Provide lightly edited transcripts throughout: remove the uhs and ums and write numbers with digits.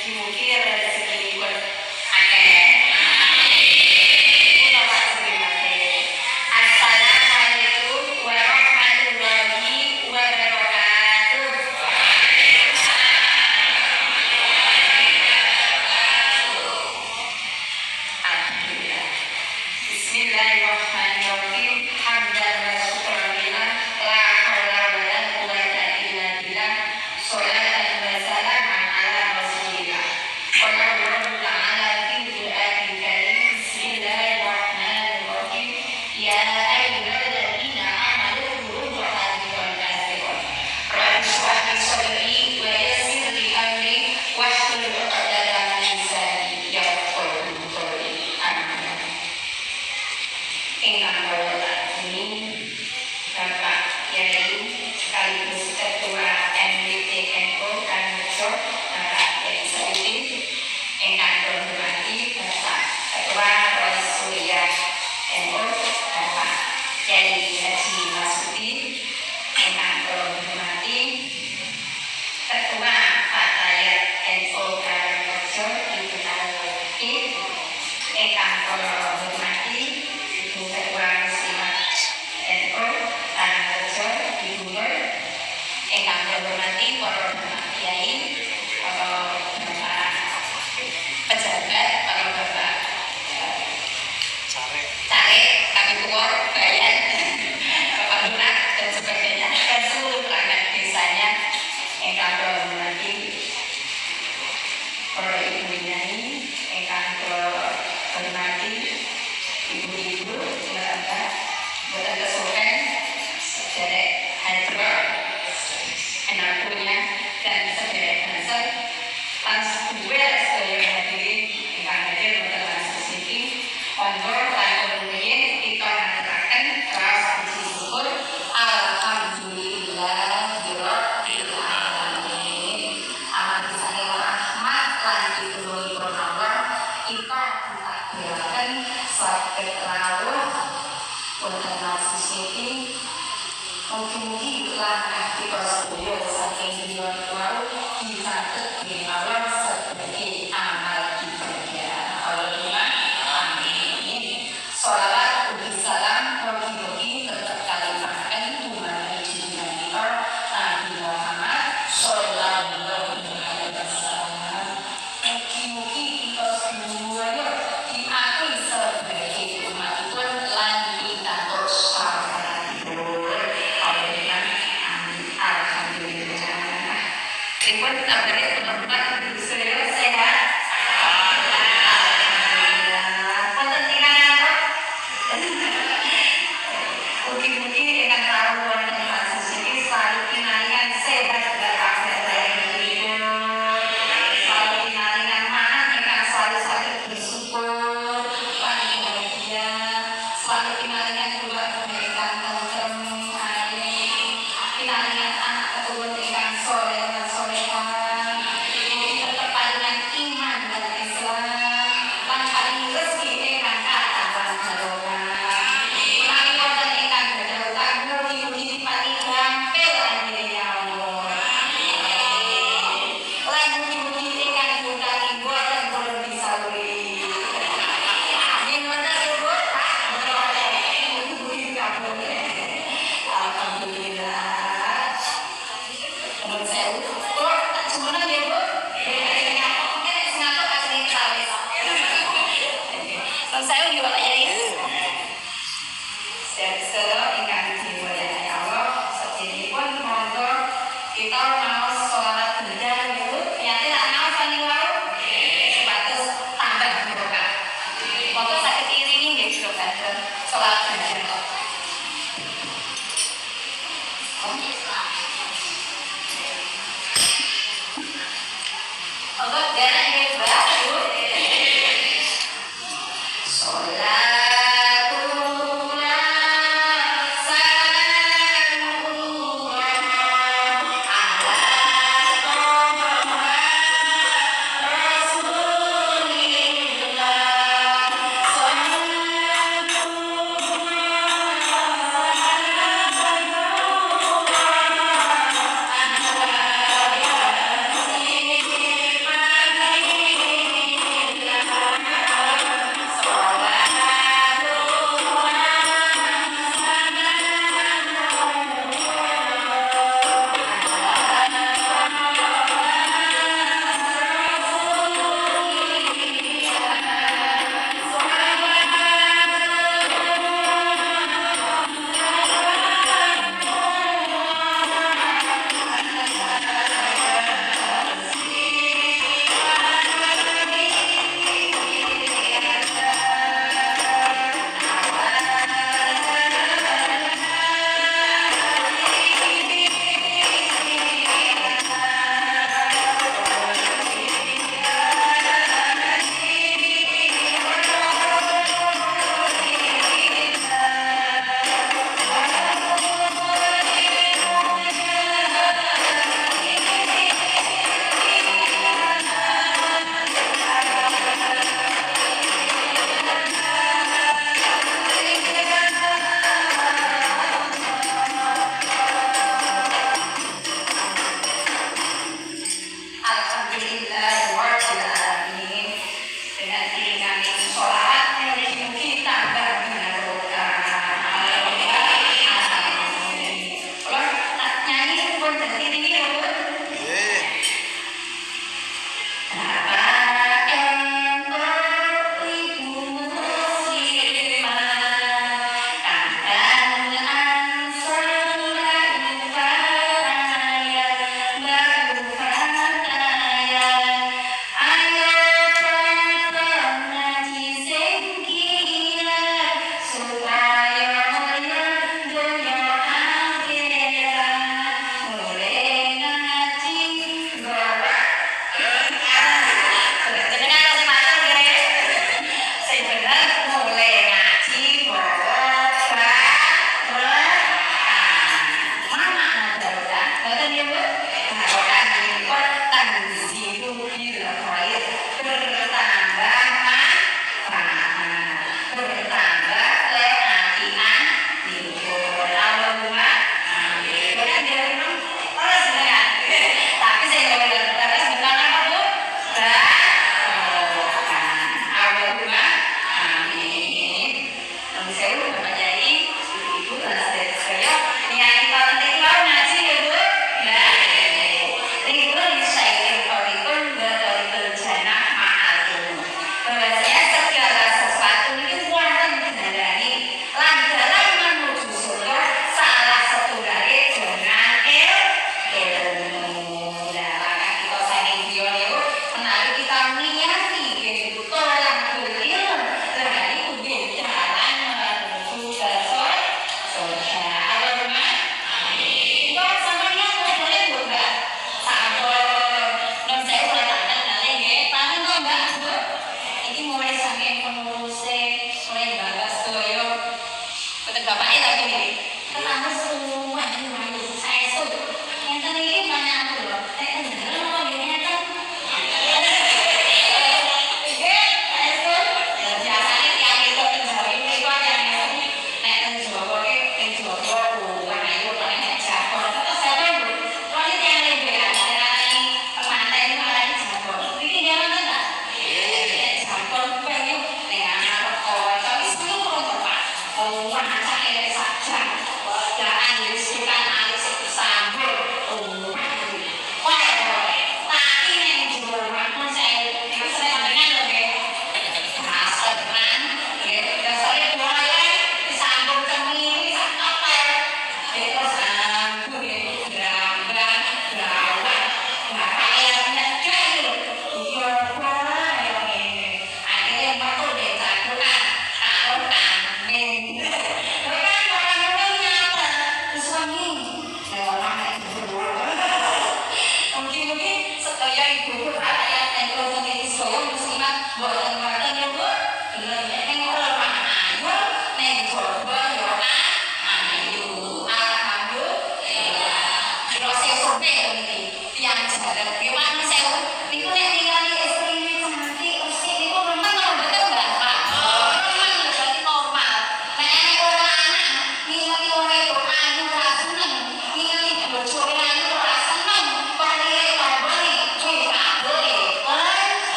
mugi-mugi rezekinipun akeh. Kula wae. Assalamualaikum warahmatullahi wabarakatuh. Alhamdulillah. Bismillahirrahmanirrahim. Hamdan wa syukran lillah. La haula wa la quwwata illa billah. Sholatan wa salaman ala rasulillah. Wallahu ta'ala fi du'atil karim. Bismillahirrahmanirrahim. Ya ayyuhalladzina amanu qulu hadiran katsiran. Rabbi shrah li sadri wa yassir li amri wahlul 'uqdatam min lisani yafqahu qawli. Amin. Ingkang kula ini Bapak Yai sekaligus Ketua MWTNO Kanmejo Bapak Yai Saudi, ingkang kula hormati Bapak Ketua Roy Surya NU Bapak Yai Haji Masudi, ingkang kula hormati Ketua Fatayat NU Kanmejo Ibu Alwi, ingkang kula hormati Ibu Ketua Muslimat NU Kanmejo Ibu Nur, ingkang kula hormati para bapak kiai, para bapak pejabat, para bapak caleg, kami keluar bayan, bapak lurah dan sebagainya, dan seluruh perangkat desanya, ingkang kula hormati para ibu nyai, ingkang kula hormati ibu-ibu, bapak, buatan kesukaan, sederek hadroh, anak punya, dan sederek hansel, langsung dua sedaya hadirin, ingkang hadir buatan langsung sini, monggo lan rumiyin kita ngaturaken rasa puji syukur, alhamdulillah rabbil alamin. Amargi saking rahmat lan pitulunganipun Allah, kita ditakdiraken saged rawuh wonten masjid niki. Mugi-mugi langkah kita sedaya saking griya wau dicatet dening Allah sebagai amal ibadah. Allahumma amin. Sholawat ugi salam mugi-mugi tetep kalimaken dumateng junjunganipun Nabi Muhammad sallallahu alaihi wasallam. Mugi-mugi kita sedaya diakui sebagai umatipun lan pitados syafaatipun. Allahumma amin. Alhamdulillah. Pripun kabare teman-teman ibu sedaya sehat? Alhamdulillah. Wonten tinangan apa? Mugi-mugi ingkang rawuh wonten masjid iki selalu pinaringan sehat walafiat lahir. Selalu pinaringan manah ingkang selalu saged bersyukur lan bahagia. Selalu pinaringan keluarga ingkang tentrem, alim, pinaringan anak keturunan ingkang saleh lan salehah. Mugi tetep paringan iman dan Islam lan paring rezeki ingkang kathah lan barokah. Menawi wonten ingkang gadah utang, mugi-mugi diparingi gampil anjene ya Allah. Lan mugi-mugi ingkang diutangi boten purun disaluri. Amin wonten ibu. Mugi-mugi dikabulke. Alhamdulillah. Nuwun sewu. Kula tak semono nggih, Bu. Mungkin sing ngatur asline sawis. Nuwun sewu nggih Bapak Yai. Sedherek ingkang dimulyani Allah, sedherepipun monggo kita maos sholawat benda niku. Nyate tak maos paling wau. Supados tambah barokah. Monggo saged iringi nggih Sira Badr sholawat benda. Monggo derek nggih Mbak, Bu. Sholatullah salamullah ala rasulillah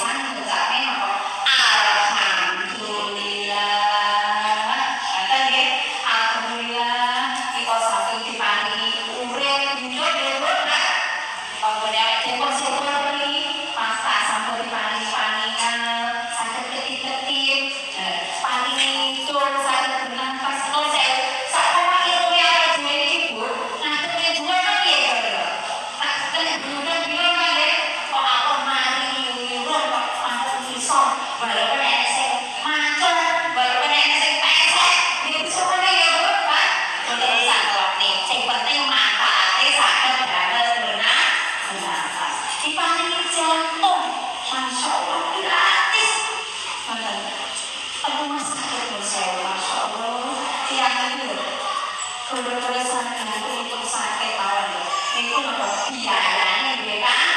pisan ngucapne napa alhamdulillah. Ngaten nggih. Alhamdulillah kita sampun diparingi urip hidup nggih, Pak. Panggone awake dhewe syukur iki pasta sampun diparingi paningan saged ketip-ketip paringi tur saged bernafas non sewu sak omah ilmu awake dhewe iki Bu ngadepne dua kan piye kira tak kene bulan dino nggih kok aku mari nyuwun kok sampun iso walaupun enek sing macet walaupun enek sing pesek ya bisa kene ya Bu Pak boten usah kuwate sing penting manfaate saged damel bernafas diparingi jantung Masya Allah gratis rumah sakit bersewa Masya Allah tiang itu kalau sakit untuk sakit awal itu apa biayanya dia kan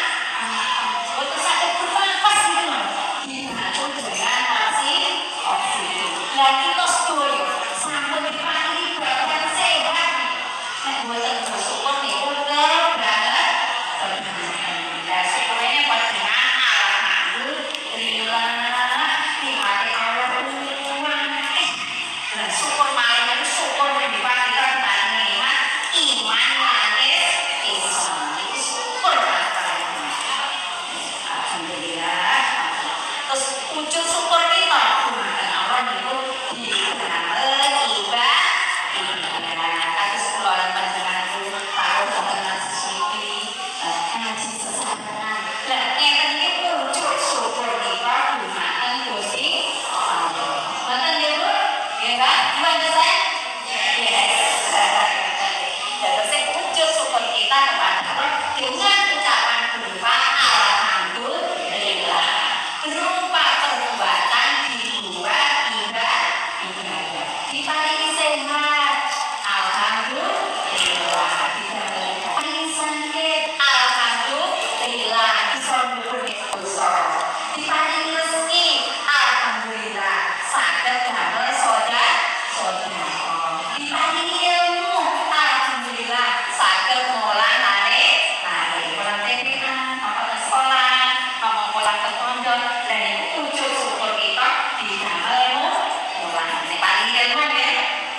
untuk sakit bernafas gitu loh dibantu dengan oksigen dan kita setuju sampai diparingi badan sehat nah buatan bersyukur nih udah banget dan syukurnya pada alhamdulillah nikmati Allah syukur malam syukur diparingi dan nikmat iman langit Islam syukur alhamdulillah terus wujud syukur kita gumakan Allah itu didamel ibadah kados kula lan panjenengan tahu boten sesiki ngaji sesarengan lah ngeten iki wujud syukur kita gumakan Gusti Allah ngoten nggih Bu nggih Pak gimana saya yes terus wujud syukur kita kepada Allah dengan ucapan berupa alhamdulillah berupa perbuatan dibuat ibadah diparingi sehat alhamdulillah diparingi sakit alhamdulillah bisa nyuwun dosa diparingi rezeki alhamdulillah saged damel sedekah diparingi ilmu alhamdulillah saged ngolah lare mulang TPA apa sekolah ngomong mulang ke pondok dan itu wujud syukur kita didamel mulang paling ilmu ya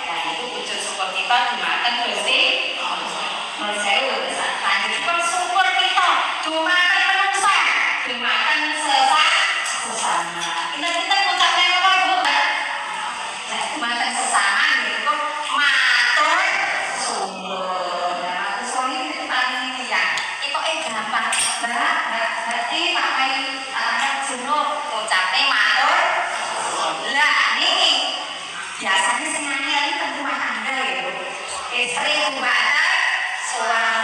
dan itu wujud syukur kita dimakan Gusti menurut saya lanjutkan syukur kita dimakan manusia dimakan sesama kita ngucapnya apa Bu? Nah, dimakan sesama itu matur sumber nah matur suami itu paling ini ya itu gampang berarti pakai anak jenuh ucapnya matur lah ini biasanya senangnya ini tentu rumah tangga ya istri rumah suami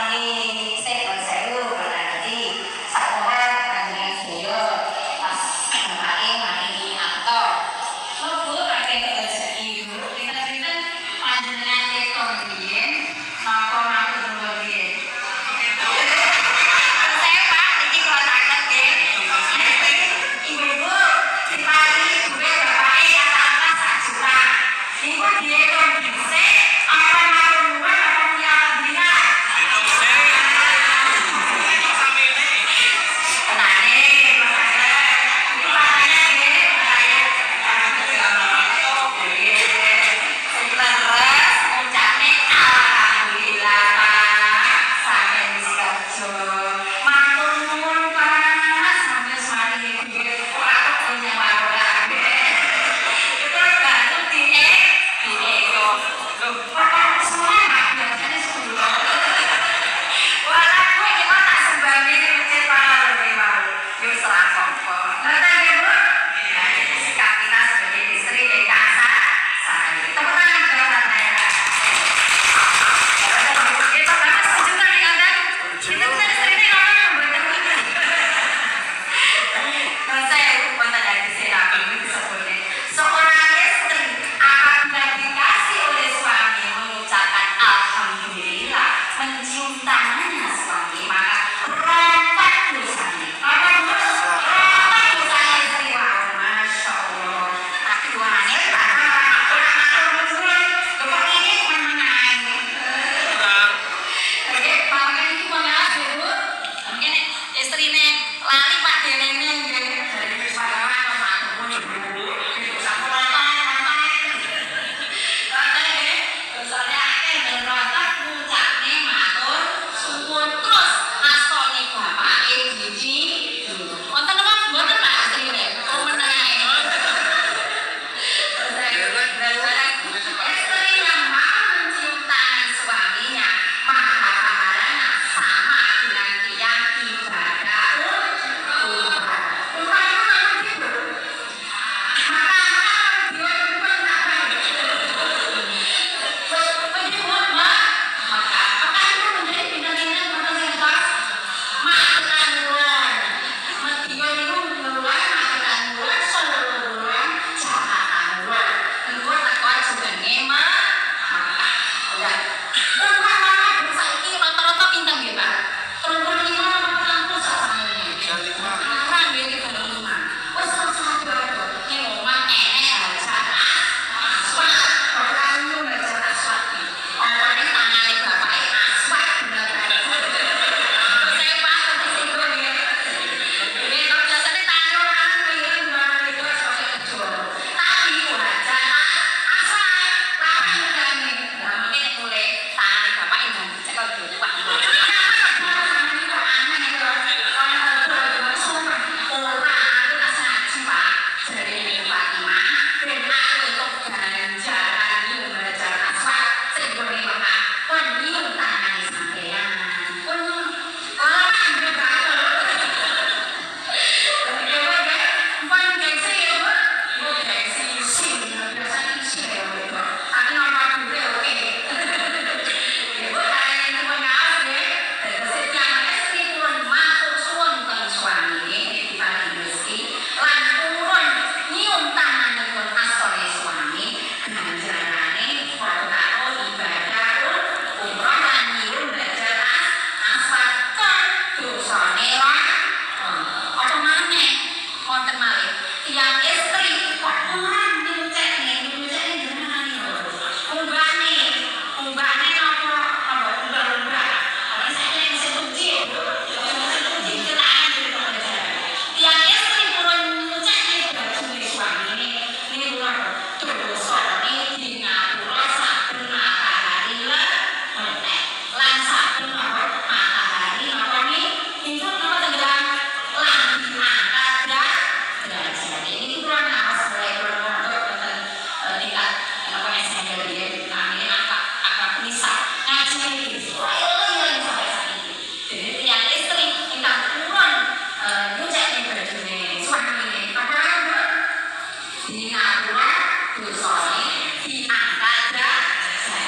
di ngapura dosane diangkat derajate.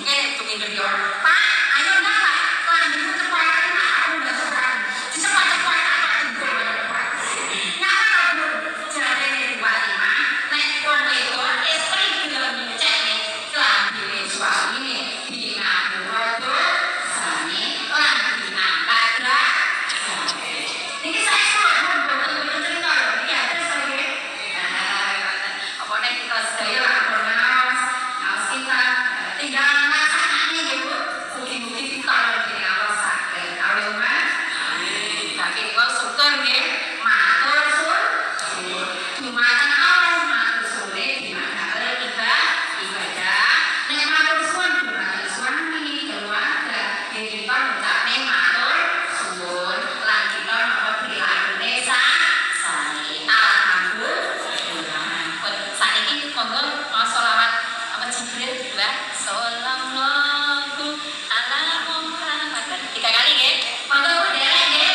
Oke, pengen yo. Pak, ayo ndak Pak, lanjut cepat aku udah sekarang. Cepat-cepat apa juga. Nyapa kamu jare dua lima, nek wong wedok istri gelem cek kelambine suami di ngapura dosane lan diangkat derajate. Niki saya sudah mboten cerita lho, iki ada saya. Apa nek kita sedaya lapor naos kita tinggal ngrasakane nggih Bu. Mugi-mugi pitulungan dening Allah saged. Amin Mas. Amin. Saking kula syukur nggih, matur suwun. Dumateng Allah matur suwun dimanapun ibadah. Nek matur suwun dumateng suami keluarga, nggih kita ngucapne matur suwun lan kita napa prilakune sami. Alhamdulillah. Saiki monggo sholawat apa Jibril dua sallallahu ala Muhammad 3 kali nggih. Monggo derek nggih.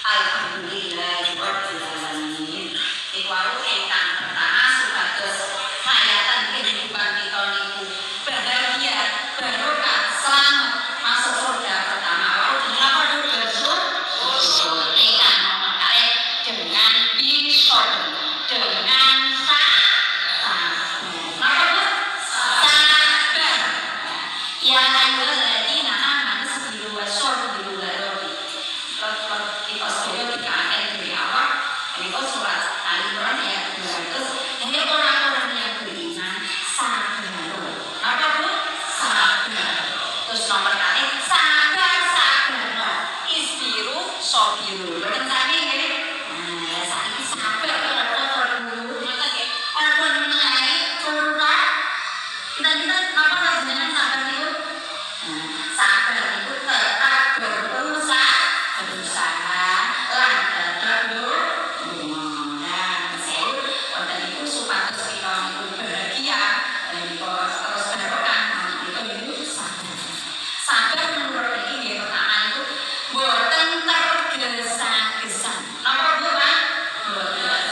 Alhamdulillahirrahmanirrahim. Iku ingkang pertama supados hayatan kehidupan kita niku bahagia, barokah, selamat masuk surga pertama wau napa bersyukur ingkang nomor kalih dengan bisyur dengan sabar. Ya ayyuhalladzina amanu sabiru wasyukur kita sedaya dikatakan dari Allah. Ini surat Al-Imran ayat 200. Ini orang-orang yang beriman sabar. Apa Bu? Sabar. Terus nomor kali sabar. Isbiru sobiru. Betul tadi nggih. Nah, saiki sabar kalau dulu maka nggih. Orang mengenai curhat kita apa rasanya sabar itu? Sabar itu tetap berusaha lan tetap wonten iku supados kita niku bahagia menika terus barokah itu sabar menurut iki nggih pertama itu boten tergesa-gesa. Napa Bu Pak? Boten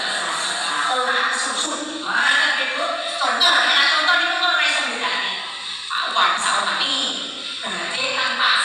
ora susu. Mana iku contoh niku ora iso bedane. Awak sawani berarti tanpa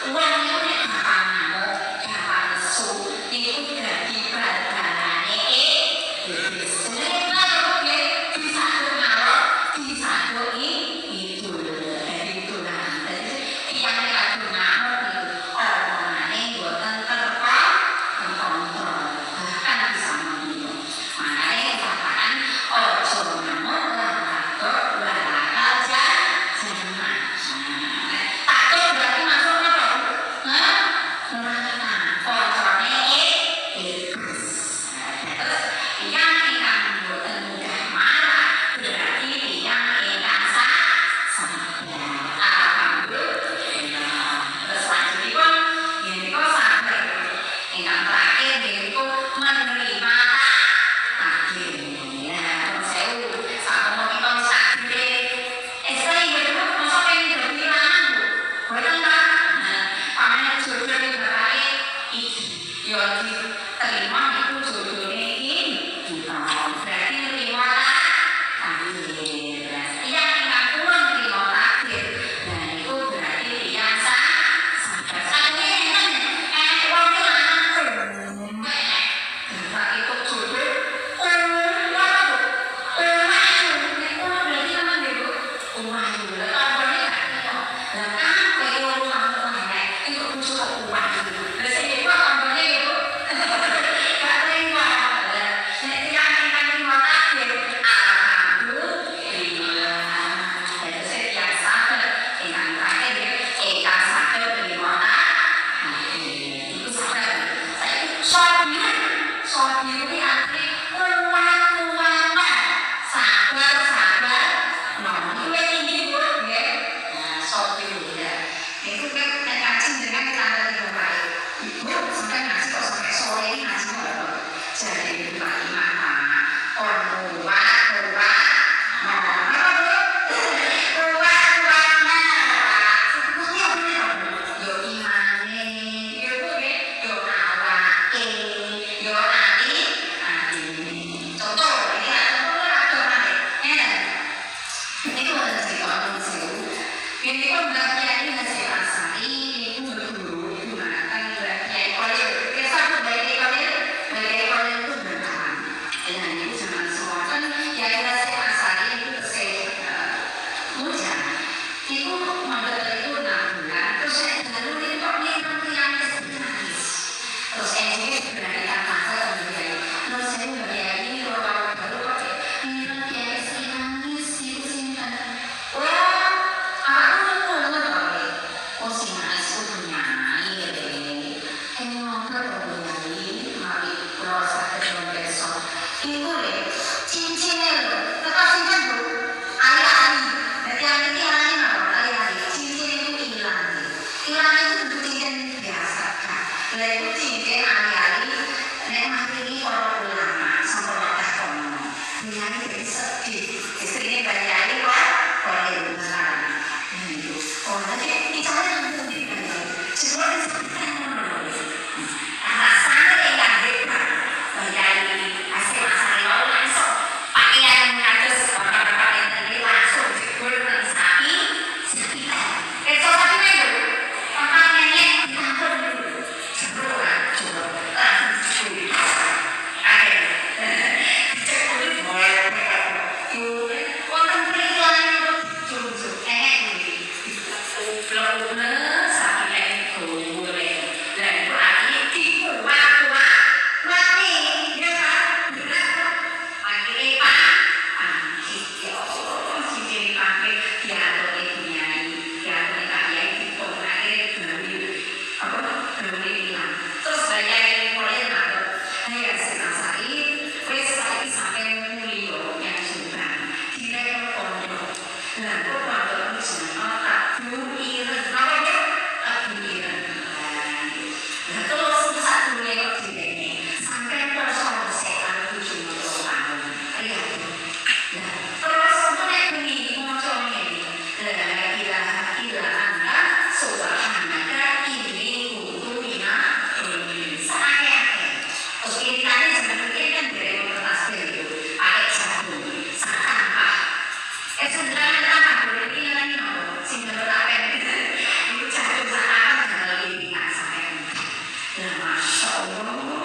Uang itu nek gampang ngamuk, gampang nesu, itu dadi bal-balane iblis. Jenenge karo nggih disaduk ngalor, disaduk itu lah. Dadi tiyang kadung ngalor niku omongane mboten terkontrol. Bahkan bisa menggilo. Makanya katakan ojo ngamuk lan takut walakal jangan. Takut berarti masuk apa? Hah? Neraka. Koncone iblis. Terus yang ingkang mboten mudah marah berarti yang ingkang sabar. Alhamdulillah. Terus lanjutipun yen sabar. Ingkang terakhir yaitu menerima takdir. Ya, sewu. Sampun kita sakit. Sering begitu masa pengen berpikiran Bu. Boten ta? Pamane jodone bapake iki. Ya diterima iku jodone iki. Berarti nerima takdir. Yang ingkang kurang nerima takdir. Nah, itu berarti yang sabar. Sakit enten wong iki lanang. Bapak itu jodoh Soal ini arti kuat, sabar, itu tinggi pun ya. Soal itu ya, itu kan kacing dengan tanda di bawah. Ibu sampai ngaji kok sampai sore ini ngaji berapa? Jadi itu lagi mana? Orang kuat, ini kan bagian ini hasil asali itu berguru menggunakan bagian kolir. Kita sebut bagian kolir itu bertahan. Dan ini jangan semua kan yang hasil asali itu mudah. Itu modal itu 6 bulan. Terus saya dulu itu kok dia nanti yang nangis. Terus ini berani masa kemudian. Terus saya bagian ini kalau baru kok ini nanti yang nangis itu simpan. Istrinya banyak kok kalau di rumah. Oh, nanti bicara dengan semua rasanya yang hebat. Menjadi hasil asal lalu langsung pakaian kados pakaian tadi langsung digulung sapi sekitar. Sapi itu pakaiannya ditampung dulu. Coba langsung akhirnya. Itu Wah,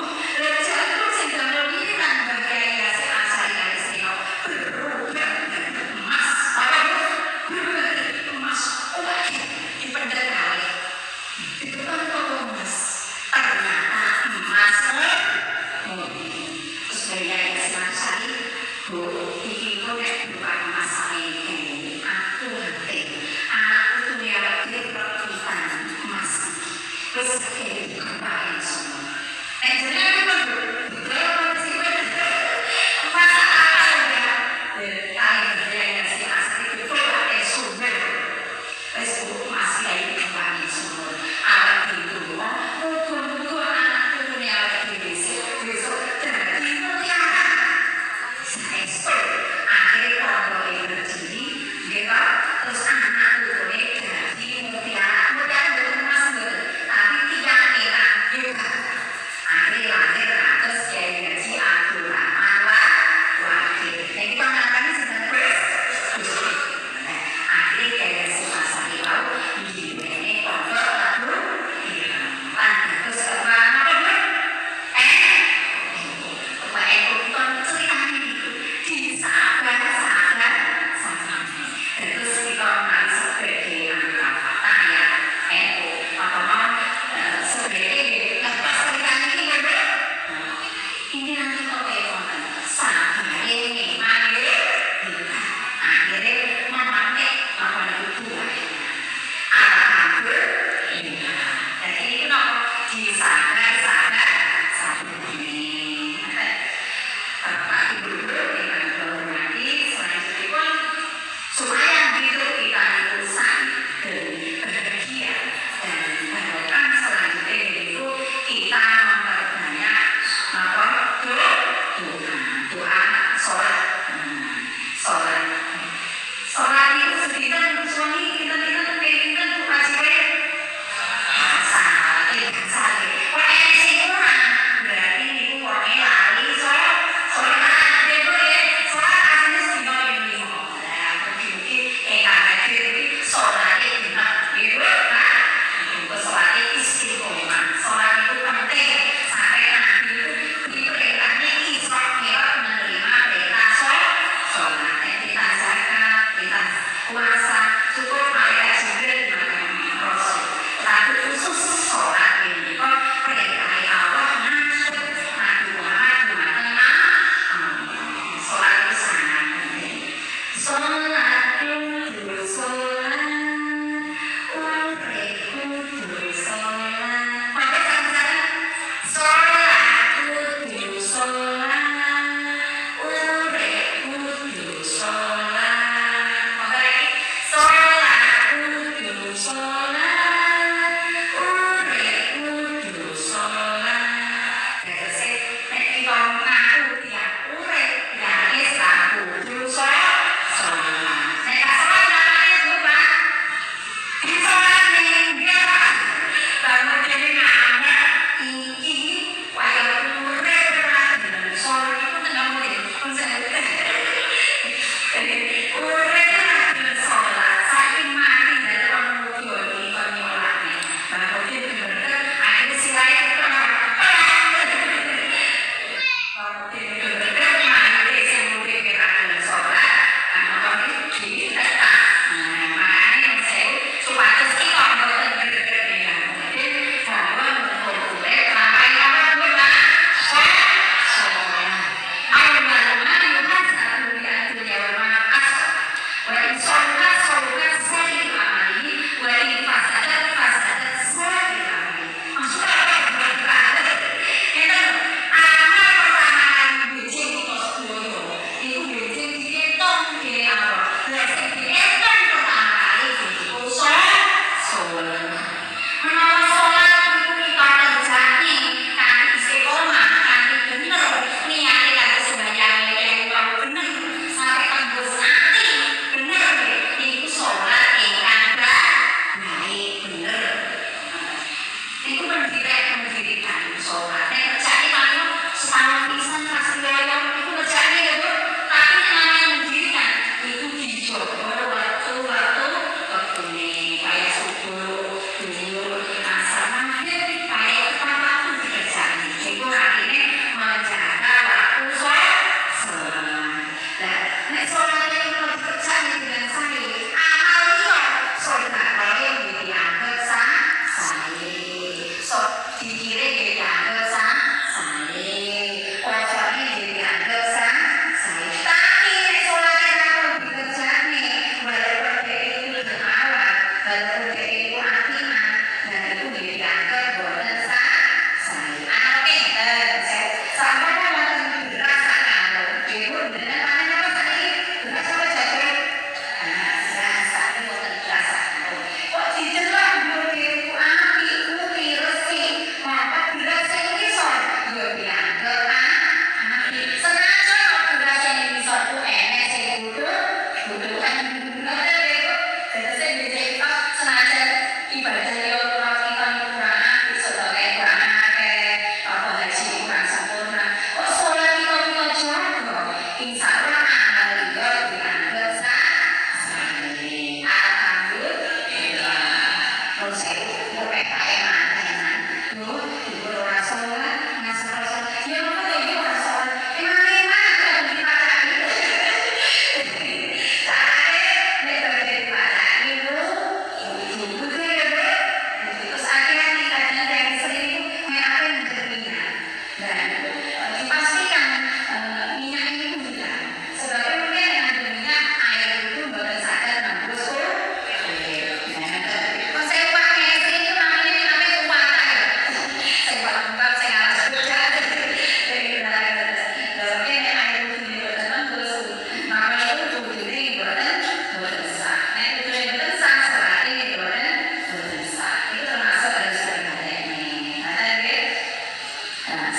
Nah,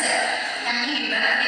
kami hebat